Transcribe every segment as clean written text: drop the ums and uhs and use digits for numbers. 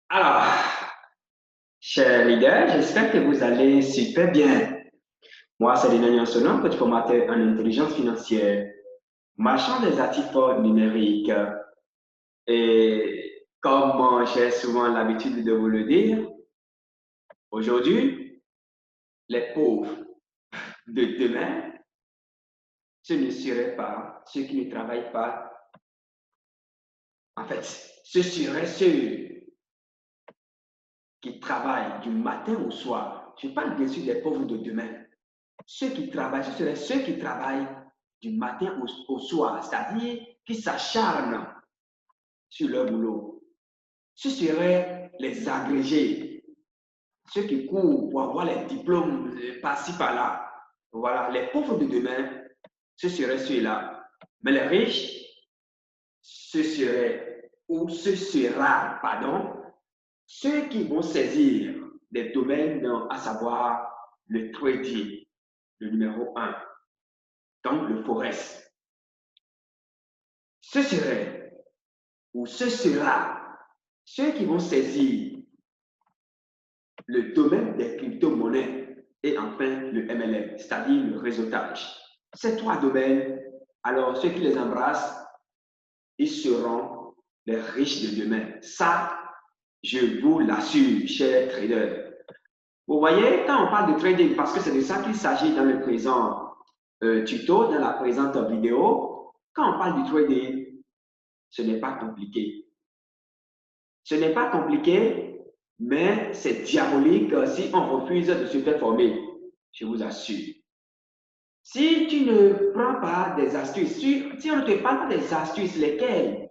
Alors, chers leaders, j'espère que vous allez super bien. Moi, c'est Daniel Sonon, coach formateur en intelligence financière, marchand des actifs numériques. Et comme j'ai souvent l'habitude de vous le dire, aujourd'hui, les pauvres de demain, ce ne seraient pas ceux qui ne travaillent pas. En fait, ce seraient ceux qui travaillent du matin au soir. Je parle bien sûr des pauvres de demain. Ceux qui travaillent, ce seraient ceux qui travaillent du matin au soir, c'est-à-dire qui s'acharnent sur leur boulot. Ce seraient les agrégés, ceux qui courent pour avoir les diplômes par-ci, par-là. Voilà, les pauvres de demain, ce seraient ceux-là. Mais les riches, ce seraient, ou ce sera, pardon, ceux qui vont saisir des domaines, à savoir le trading, le numéro 1, donc le forex. Ce serait ou ce sera ceux qui vont saisir le domaine des crypto-monnaies et enfin le MLM, c'est-à-dire le réseautage. Ces trois domaines, alors ceux qui les embrassent, ils seront les riches de demain. Ça, je vous l'assure, chers traders. Vous voyez, quand on parle de trading, parce que c'est de ça qu'il s'agit dans le présent tuto, dans la présente vidéo, quand on parle du trading, ce n'est pas compliqué. Ce n'est pas compliqué, mais c'est diabolique si on refuse de se faire former, je vous assure. Si tu ne prends pas des astuces, si on ne te parle pas des astuces lesquelles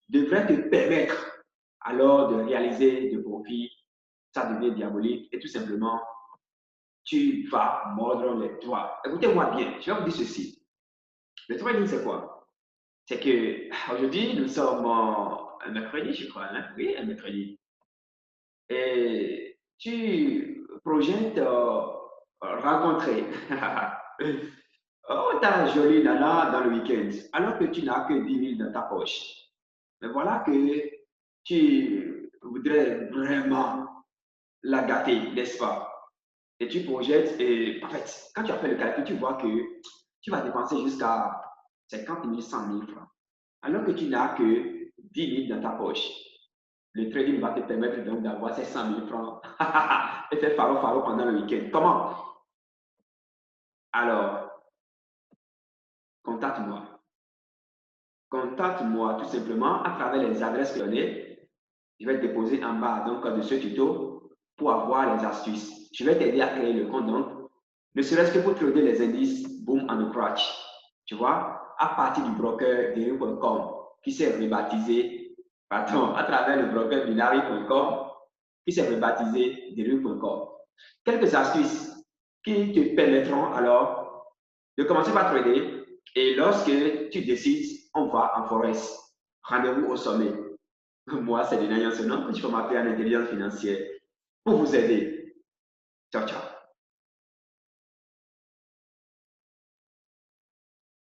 devraient te permettre alors de réaliser de profits, ça devient diabolique et tout simplement, tu vas mordre les doigts. Écoutez-moi bien, je vais vous dire ceci. Le trading, c'est quoi? C'est que aujourd'hui, nous sommes un mercredi, je crois, hein? Oui, un mercredi. Et tu projettes rencontrer oh, ta jolie nana dans le week-end, alors que tu n'as que 10 000 dans ta poche. Mais voilà que tu voudrais vraiment la gâter, n'est-ce pas? Et tu projettes, et en fait, quand tu as fait le calcul, tu vois que tu vas dépenser jusqu'à 50 000, 100 000 francs, alors que tu n'as que 10 000 dans ta poche. Le trading va te permettre donc d'avoir ces 100 000 francs et faire faro pendant le week-end. Comment? Alors, contacte-moi. Contacte-moi tout simplement à travers les adresses que je vais déposer en bas donc, de ce tuto pour avoir les astuces. Je vais t'aider à créer le compte donc, ne serait-ce que pour trader les indices Boom and Crash. Tu vois, à partir du broker Deriv.com qui s'est rebaptisé, pardon, à travers le broker Binary.com qui s'est rebaptisé Deriv.com. Quelques astuces qui te permettront alors de commencer par trader et lorsque tu décides, on va en forest. Rendez-vous au sommet. Moi, c'est Daniel Sonon, coach formateur en intelligence financière pour vous aider. Ciao, ciao.